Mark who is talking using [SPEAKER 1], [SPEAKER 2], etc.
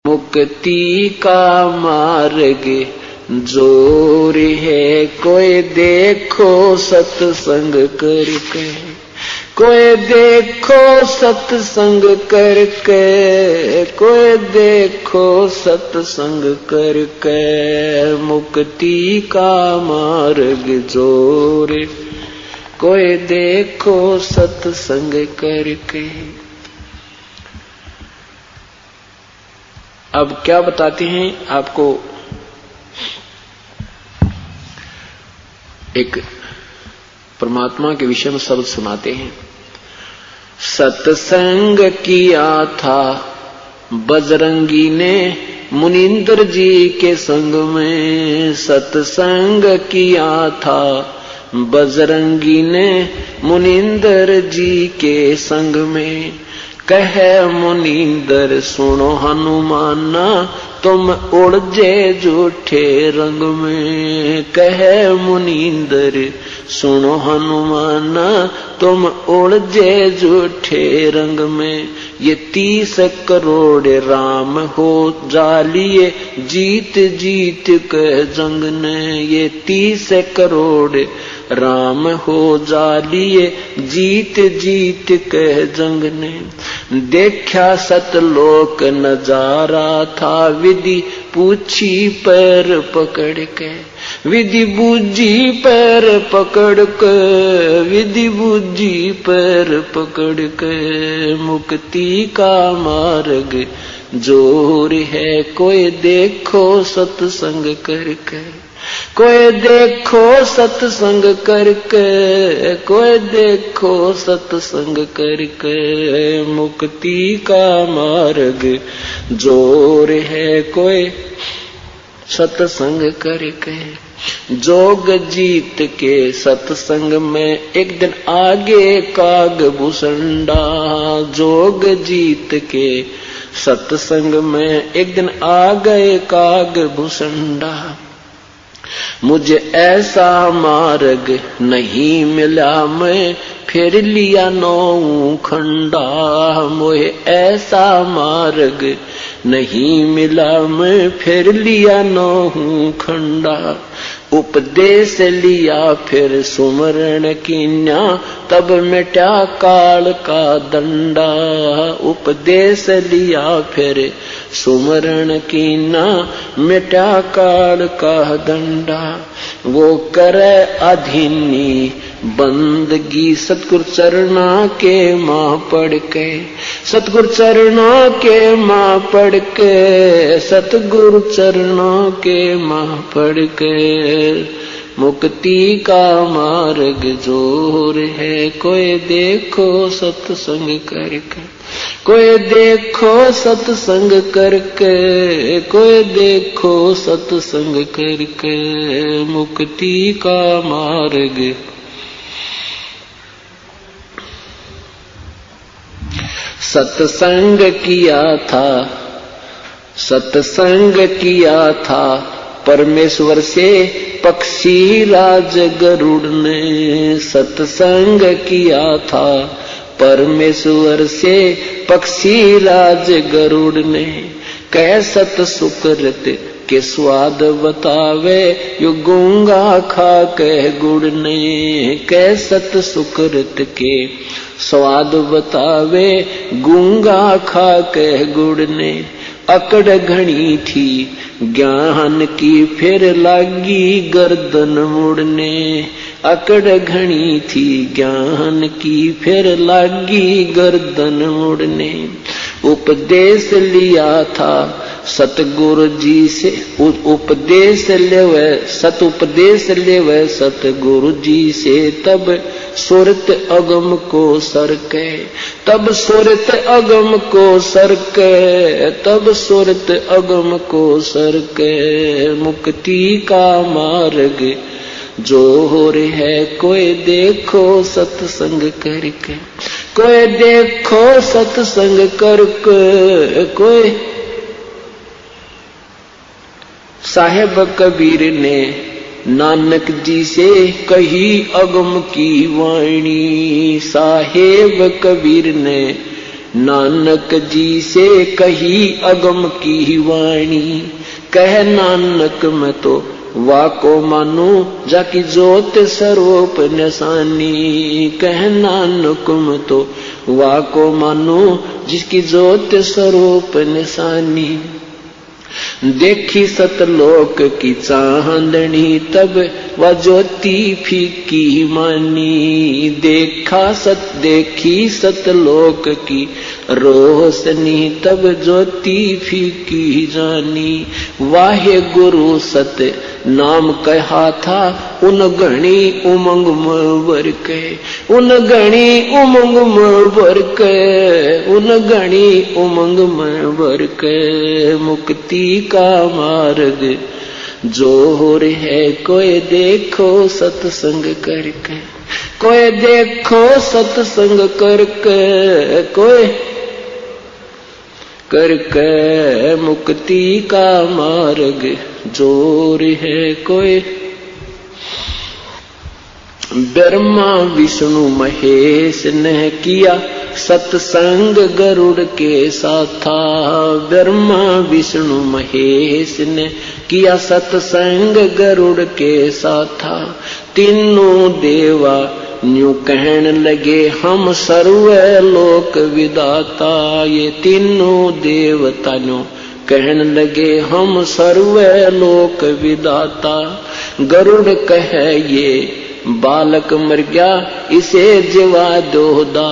[SPEAKER 1] मुक्ति का मार्ग जोर है, कोई देखो सत्संग करके, कोई देखो सत्संग करके, कोई देखो सत्संग करके, मुक्ति का मार्ग जोर, कोई देखो सत्संग करके। अब क्या बताते हैं आपको, एक परमात्मा के विषय में शब्द सुनाते हैं। सत्संग किया था बजरंगी ने मुनींद्र जी के संग में, सत्संग किया था बजरंगी ने मुनींद्र जी के संग में। कहे मुनींद्र सुनो हनुमाना, तुम उड़जे झूठे रंग में। कहे मुनींद्र सुनो हनुमाना, तुम उड़जे झूठे रंग में। ये 30 करोड़ राम हो जालिए, जीत जीत के जंग ने। ये 30 करोड़ राम हो जालिए, जीत जीत के जंग ने। देखा सतलोक नजारा था, विधि पूछी पैर पकड़ के, विधि बूझी पैर पकड़ के, विधि बूझी पैर पकड़ के। मुक्ति का मार्ग जोर है, कोई देखो सत्संग करके, कोई देखो सत्संग करके, कोई देखो सत्संग करके। मुक्ति का मार्ग जोर है, कोई सत्संग करके। जोग जीत के सत्संग में एक दिन आगे काग भूसंडा, जोग जीत के सत्संग में एक दिन आ गए काग भूसंडा। मुझे ऐसा मार्ग नहीं मिला, मैं फिर लिया 9 खंडा। मुझे ऐसा मार्ग नहीं मिला, मैं फिर लिया 9 खंडा। उपदेश लिया फिर सुमरण कीन्या, तब मिटा काल का दंडा। उपदेश लिया फिर सुमरण कीन्या, मिटा काल का दंडा। वो करे अधीनी बंदगी सतगुरु चरणा के मां पढ़ के, सतगुरु चरणा के मां पढ़ के, सतगुरु चरणा के मां पढ़ के। मुक्ति का मार्ग जोर है, कोई देखो सत्संग करके, कोई देखो सत्संग करके, कोई देखो सत्संग करके। मुक्ति का मार्ग सत्संग किया था, सत्संग किया था परमेश्वर से पक्षी राज गरुड़ ने। सत्संग किया था परमेश्वर से पक्षी राज गरुड़ ने। कह सत सुकृत के स्वाद बतावे, यो गूंगा खा कह गुड़ ने। कह सत सुकृत के स्वाद बतावे, गूंगा खा कह गुड़ ने। अकड़ घनी थी ज्ञान की, फिर लागी गर्दन मुड़ने। अकड़ घनी थी ज्ञान की, फिर लागी गर्दन मुड़ने। उपदेश लिया था सतगुरु जी से, उपदेश लेवे सत उपदेश लेवे सतगुरु जी से। तब सुरत अगम को सरके, तब सुरत अगम को सरके, तब सुरत अगम को सरके। मुक्ति का मार्ग जोर है, कोई देखो सत्संग करके, कोई देखो सत्संग करके। कोई साहेब कबीर ने नानक जी से कही अगम की वाणी। साहेब कबीर ने नानक जी से कही अगम की वाणी, कह नानक मैं तो वाको मानू जाकी ज्योत स्वरूप निशानी, कह नानक मैं तो वाको मानू जिसकी ज्योत स्वरूप निशानी। देखी सतलोक की चांदनी तब वह ज्योति फीकी मानी, देखी सतलोक की रोशनी तब ज्योति फीकी जानी। वाहे गुरु सत नाम कहा था उन घणी उमंग मर के, उन घणी उमंग मर के, उन घणी उमंग मर के। मुक्ति का मार्ग जोर है कोई देखो सत्संग करके, कोई देखो सत्संग करके, कोई करके। मुक्ति का मार्ग जोर है कोई। ब्रह्मा विष्णु महेश ने किया सत्संग गरुड़ के साथा, ब्रह्मा विष्णु महेश ने किया सत्संग गरुड़ के साथा। तीनों देवा न्यू कहने लगे हम सर्व लोक विदाता, ये तीनों देवता न्यू कहने लगे हम सर्व लोक विदाता। गरुड़ कहे ये बालक मर गया इसे जीवा दो दाता।